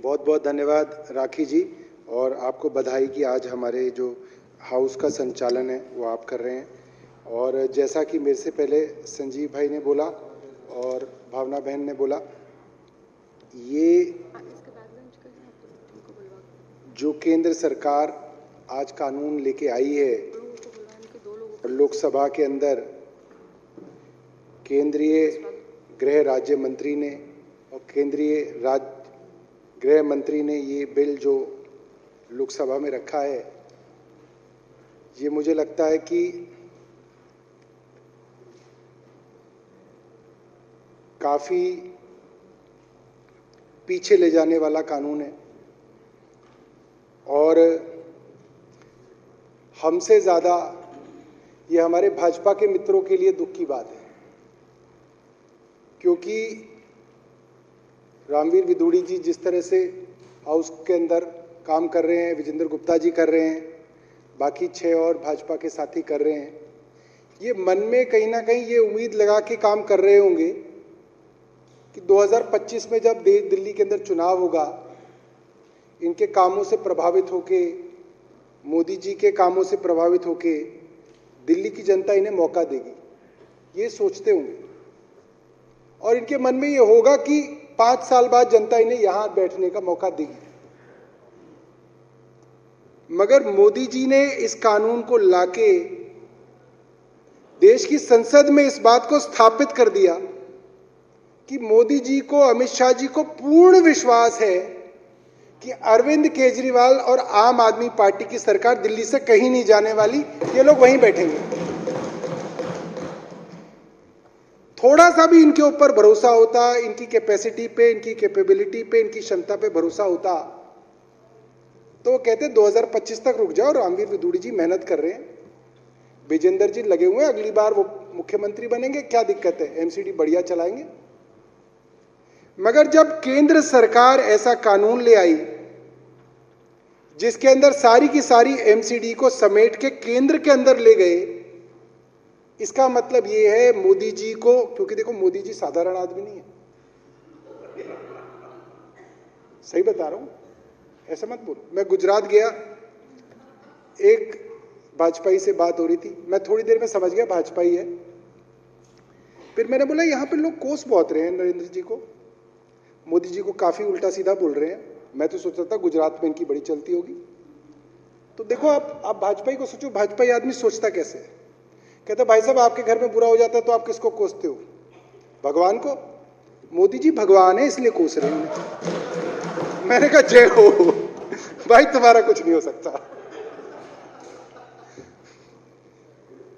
बहुत बहुत धन्यवाद राखी जी, और आपको बधाई कि आज हमारे जो हाउस का संचालन है वो आप कर रहे हैं। और जैसा कि मेरे से पहले संजीव भाई ने बोला और भावना बहन ने बोला, ये जो केंद्र सरकार आज कानून लेके आई है, लोकसभा के अंदर केंद्रीय गृह राज्य मंत्री ने और केंद्रीय गृह मंत्री ने ये बिल जो लोकसभा में रखा है, ये मुझे लगता है कि काफ़ी पीछे ले जाने वाला कानून है। और हमसे ज़्यादा ये हमारे भाजपा के मित्रों के लिए दुख की बात है, क्योंकि रामवीर विदुड़ी जी जिस तरह से हाउस के अंदर काम कर रहे हैं, विजेंद्र गुप्ता जी कर रहे हैं, बाकी 6 और भाजपा के साथी कर रहे हैं, ये मन में कहीं ना कहीं ये उम्मीद लगा के काम कर रहे होंगे कि 2025 में जब दिल्ली के अंदर चुनाव होगा, इनके कामों से प्रभावित होके, मोदी जी के कामों से प्रभावित होके दिल्ली की जनता इन्हें मौका देगी, ये सोचते होंगे। और इनके मन में ये होगा कि 5 साल बाद जनता इन्हें यहां बैठने का मौका देगी। मगर मोदी जी ने इस कानून को लाके देश की संसद में इस बात को स्थापित कर दिया कि मोदी जी को, अमित शाह जी को पूर्ण विश्वास है कि अरविंद केजरीवाल और आम आदमी पार्टी की सरकार दिल्ली से कहीं नहीं जाने वाली, ये लोग वहीं बैठेंगे। थोड़ा सा भी इनके ऊपर भरोसा होता, इनकी कैपेसिटी पे, इनकी कैपेबिलिटी पे, इनकी क्षमता पे भरोसा होता, तो वो कहते 2025 तक रुक जाओ, रामवीर विदुड़ी जी मेहनत कर रहे हैं, विजेंद्र जी लगे हुए हैं, अगली बार वो मुख्यमंत्री बनेंगे, क्या दिक्कत है, एमसीडी बढ़िया चलाएंगे। मगर जब केंद्र सरकार ऐसा कानून ले आई जिसके अंदर सारी की सारी एमसीडी को समेट के केंद्र के अंदर ले गए, इसका मतलब ये है मोदी जी को, क्योंकि देखो मोदी जी साधारण आदमी नहीं है, सही बता रहा हूं, ऐसा मत बोलो। मैं गुजरात गया, एक भाजपाई से बात हो रही थी, मैं थोड़ी देर में समझ गया भाजपाई है। फिर मैंने बोला यहां पे लोग कोस बहुत रहे हैं नरेंद्र जी को, मोदी जी को काफी उल्टा सीधा बोल रहे हैं। मैं तो सोच रहा था गुजरात में इनकी बड़ी चलती होगी। तो देखो आप भाजपाई को सोचो, भाजपाई आदमी सोचता कैसे है। कहता भाई साहब आपके घर में बुरा हो जाता है तो आप किसको कोसते हो, भगवान को? मोदी जी भगवान है इसलिए कोस रहे हैं। मैंने कहा जय हो भाई, तुम्हारा कुछ नहीं हो सकता।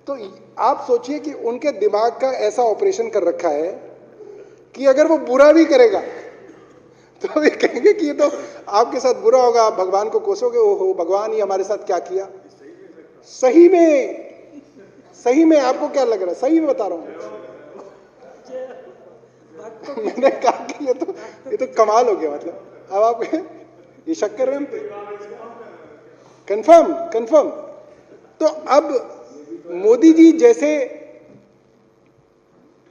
तो आप सोचिए कि उनके दिमाग का ऐसा ऑपरेशन कर रखा है कि अगर वो बुरा भी करेगा तो वे कहेंगे कि ये तो आपके साथ बुरा होगा, आप भगवान को कोसोगे, ओहो भगवान ही हमारे साथ क्या किया। सही में आपको क्या लग रहा है? सही में बता रहा हूं। मैंने कहा कि ये तो कमाल हो गया। मतलब अब आप ये शक कर रहे हैं, कंफर्म। तो अब मोदी जी जैसे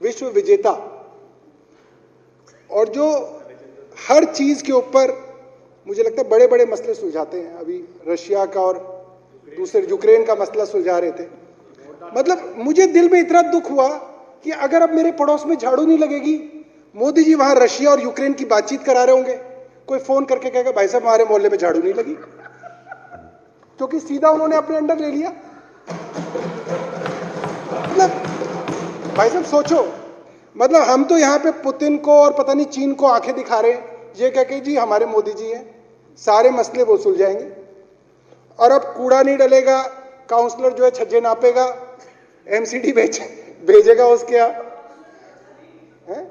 विश्व विजेता और जो हर चीज के ऊपर मुझे लगता है बड़े बड़े मसले सुलझाते हैं, अभी रशिया का और दूसरे यूक्रेन का मसला सुलझा रहे थे। मतलब मुझे दिल में इतना दुख हुआ कि अगर अब मेरे पड़ोस में झाड़ू नहीं लगेगी, मोदी जी वहां रशिया और यूक्रेन की बातचीत करा रहे होंगे, कोई फोन करके कहेगा भाई साहब हमारे मोहल्ले में झाड़ू नहीं लगी, क्योंकि सीधा उन्होंने अपने अंडर ले लिया। मतलब भाई साहब सोचो, मतलब हम तो यहाँ पे पुतिन को और पता नहीं चीन को आंखें दिखा रहे हैं, ये कह के जी हमारे मोदी जी हैं, सारे मसले वो सुलझाएंगे। और अब कूड़ा नहीं डलेगा, काउंसलर जो है छज्जे नापेगा, एमसीडी भेजेगा उसके यहाँ है।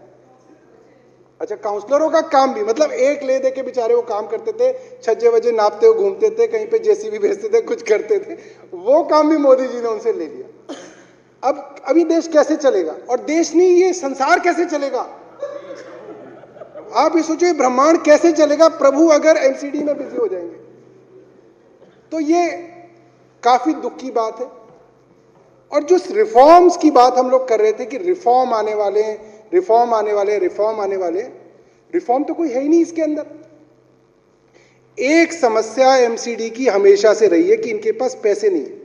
अच्छा, काउंसलरों का काम भी, मतलब एक ले दे के बेचारे वो काम करते थे, छज्जे वज्जे नापते हुए घूमते थे, कहीं पे जेसीबी भेजते थे, कुछ करते थे, वो काम भी मोदी जी ने उनसे ले लिया। अब अभी देश कैसे चलेगा? और देश नहीं, ये संसार कैसे चलेगा? आप ये सोचो, ब्रह्मांड कैसे चलेगा प्रभु अगर एमसीडी में बिजी हो जाएंगे? तो ये काफी दुख की बात है। और जो रिफॉर्म्स की बात हम लोग कर रहे थे कि रिफॉर्म आने वाले हैं, रिफॉर्म तो कोई है ही नहीं इसके अंदर। एक समस्या एमसीडी की हमेशा से रही है कि इनके पास पैसे नहीं है,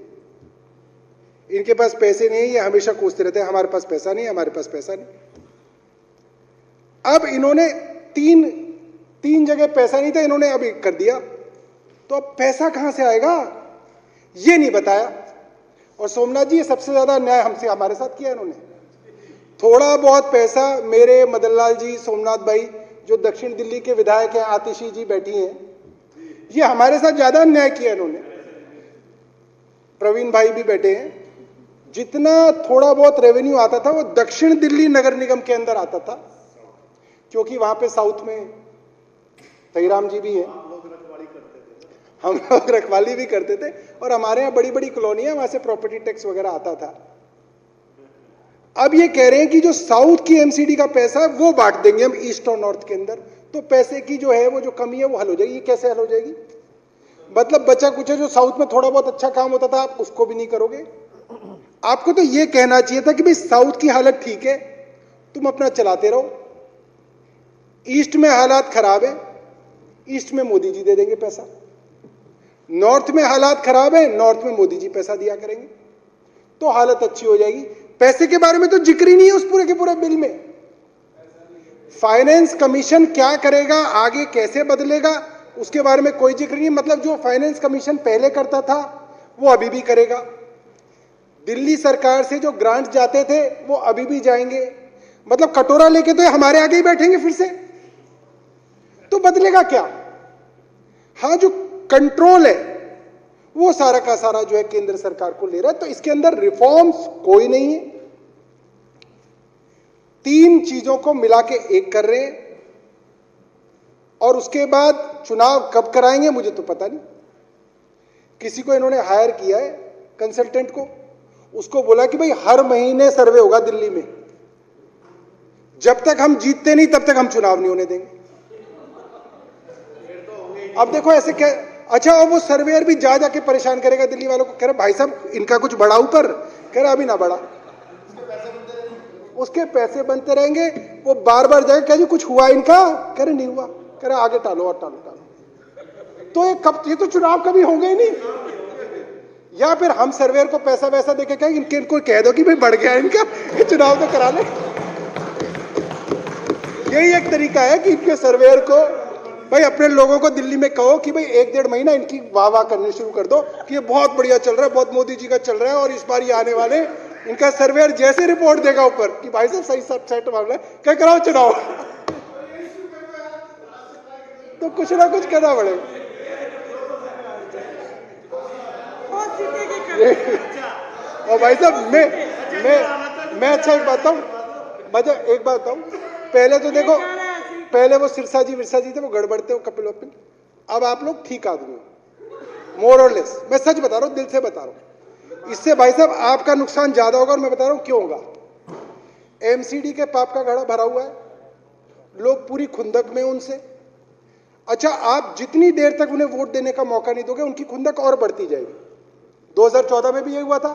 इनके पास पैसे नहीं है, ये हमेशा कोसते रहते हैं हमारे पास पैसा नहीं, हमारे पास पैसा नहीं। अब इन्होंने तीन जगह पैसा नहीं था, इन्होंने अभी कर दिया, तो अब पैसा कहां से आएगा ये नहीं बताया। और सोमनाथ जी, ये सबसे ज्यादा अन्याय हमसे हमारे साथ किया इन्होंने। थोड़ा बहुत पैसा मेरे मदनलाल जी, सोमनाथ भाई जो दक्षिण दिल्ली के विधायक हैं, आतिशी जी बैठी हैं, ये हमारे साथ ज्यादा अन्याय किया इन्होंने। प्रवीण भाई भी बैठे हैं। जितना थोड़ा बहुत रेवेन्यू आता था वो दक्षिण दिल्ली नगर निगम के अंदर आता था, क्योंकि वहां पे साउथ में तहीराम जी भी हैं, हम लोग रखवाली भी करते थे, और हमारे यहाँ बड़ी बड़ी कॉलोनियां, वहां से प्रॉपर्टी टैक्स वगैरह आता था। अब ये कह रहे हैं कि जो साउथ की एमसीडी का पैसा है वो बांट देंगे हम ईस्ट और नॉर्थ के अंदर, तो पैसे की जो है वो जो कमी है वो हल हो जाएगी। कैसे हल हो जाएगी? मतलब बचा कुछ है, जो साउथ में थोड़ा बहुत अच्छा काम होता था आप उसको भी नहीं करोगे। आपको तो ये कहना चाहिए था कि भाई साउथ की हालत ठीक है, तुम अपना चलाते रहो, ईस्ट में हालात खराब है, ईस्ट में मोदी जी दे देंगे पैसा, नॉर्थ में हालात खराब है, नॉर्थ में मोदी जी पैसा दिया करेंगे, तो हालत अच्छी हो जाएगी। पैसे के बारे में तो जिक्र ही नहीं है उस पूरे के पूरे बिल में। फाइनेंस कमीशन क्या करेगा, आगे कैसे बदलेगा, उसके बारे में कोई जिक्र नहीं। मतलब जो फाइनेंस कमीशन पहले करता था वो अभी भी करेगा, दिल्ली सरकार से जो ग्रांट जाते थे वो अभी भी जाएंगे। मतलब कटोरा लेके तो हमारे आगे ही बैठेंगे फिर से, तो बदलेगा क्या? हाँ, जो कंट्रोल है वो सारा का सारा जो है केंद्र सरकार को ले रहा है, तो इसके अंदर रिफॉर्म्स कोई नहीं है। तीन चीजों को मिला के एक कर रहे हैं, और उसके बाद चुनाव कब कराएंगे मुझे तो पता नहीं। किसी को इन्होंने हायर किया है कंसल्टेंट को, उसको बोला कि भाई हर महीने सर्वे होगा दिल्ली में, जब तक हम जीतते नहीं तब तक हम चुनाव नहीं होने देंगे। अब देखो ऐसे क्या, अच्छा और वो सर्वेयर भी जा जाके परेशान करेगा दिल्ली वालों को, कह रहे भाई साहब इनका कुछ बढ़ा ऊपर, कह रहे अभी ना बढ़ा, उसके पैसे बनते रहेंगे। वो बार बार जाएगा, कह जी कुछ हुआ इनका, कह रहे नहीं हुआ, कह रहे आगे टालो और टालो टालो। तो ये तो चुनाव कभी होंगे ही नहीं। या फिर हम सर्वेयर को पैसा वैसा देके कहें इनको कह दो कि भाई बढ़ गया इनका, ये चुनाव तो करा ले। यही एक तरीका है कि इनके सर्वेयर को भाई अपने लोगों को दिल्ली में कहो कि भाई 1-1.5 महीना इनकी वाह वाह करने शुरू कर दो कि ये बहुत बढ़िया चल रहा है, बहुत मोदी जी का चल रहा है, और इस बार ये आने वाले। इनका सर्वेयर जैसे रिपोर्ट देगा ऊपर कि भाई साहब सही सब सेट मामला है, क्या कराओ चुनाव, तो कुछ ना कुछ करना पड़ेगा। और भाई साहब मैं अच्छा एक बात बताऊं, एक बात बताऊं, पहले तो देखो, पहले वो सिरसा जी विरसा जी थे, वो गड़बड़ते हो कपिल वपिल, अब आप लोग ठीक आदमी हो मोर और लेस। मैं सच बता रहा हूं, दिल से बता रहा हूं, इससे भाई साहब आपका नुकसान ज्यादा होगा, और मैं बता रहा हूं क्यों होगा। एमसीडी के पाप का घड़ा भरा हुआ है, लोग पूरी खुंदक में उनसे। अच्छा, आप जितनी देर तक उन्हें वोट देने का मौका नहीं दोगे उनकी खुंदक और बढ़ती जाएगी। 2014 में भी यही हुआ था।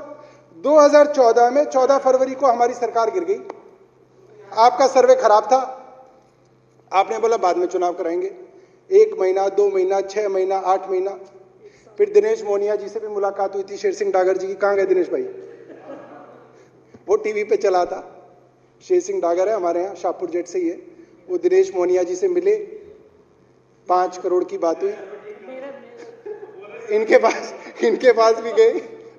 2014 में 14 फरवरी को हमारी सरकार गिर गई, आपका सर्वे खराब था, आपने बोला बाद में चुनाव कराएंगे। 1 महीना, 2 महीना, 6 महीना, 8 महीना, फिर दिनेश मोनिया जी से भी मुलाकात हुई थी, शेर सिंह डागर जी की। कहां गए दिनेश भाई? वो टीवी पे चला था। शेर सिंह डागर है हमारे यहाँ, शाहपुर जेट से ही है, वो दिनेश मोनिया जी से मिले, 5 करोड़ की बात हुई। इनके पास भी गए,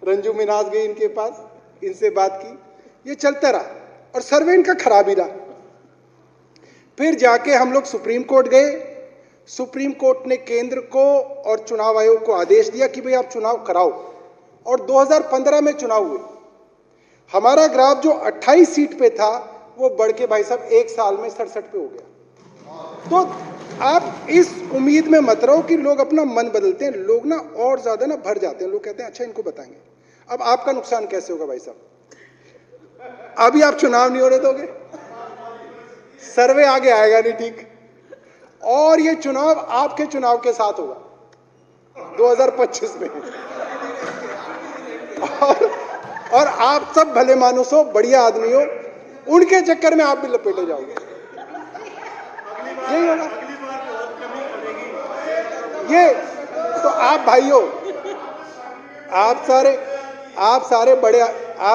रंजू मिनाज गई इनके पास, इनसे बात की, ये चलता रहा, और सर्वे इनका खराब ही रहा। फिर जाके हम लोग सुप्रीम कोर्ट गए, सुप्रीम कोर्ट ने केंद्र को और चुनाव आयोग को आदेश दिया कि भाई आप चुनाव कराओ, और 2015 में चुनाव हुए। हमारा ग्राफ जो 28 सीट पे था वो बढ़ के भाई साहब 1 साल में 67 पे हो गया। तो आप इस उम्मीद में मत रहो कि लोग अपना मन बदलते हैं, लोग ना और ज्यादा ना भर जाते हैं, लोग कहते हैं अच्छा इनको बताएंगे। अब आपका नुकसान कैसे होगा भाई साहब? अभी आप चुनाव नहीं होने दोगे, सर्वे आगे आएगा नहीं ठीक, और ये चुनाव आपके चुनाव के साथ होगा 2025 में। और आप सब भले मानुस हो, बढ़िया आदमी हो, उनके चक्कर में आप भी लपेटे जाओगे, यही होगा। ये तो आप भाइयों, आप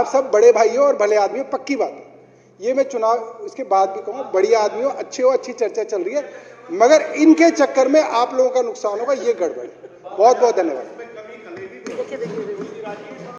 सब बड़े भाई हो और भले आदमी हो, पक्की बात है। ये मैं चुनाव इसके बाद भी कहूँगा, बढ़िया आदमी हो, अच्छे हो, अच्छी चर्चा चल रही है, मगर इनके चक्कर में आप लोगों का नुकसान होगा, ये गड़बड़ है। बहुत बहुत धन्यवाद।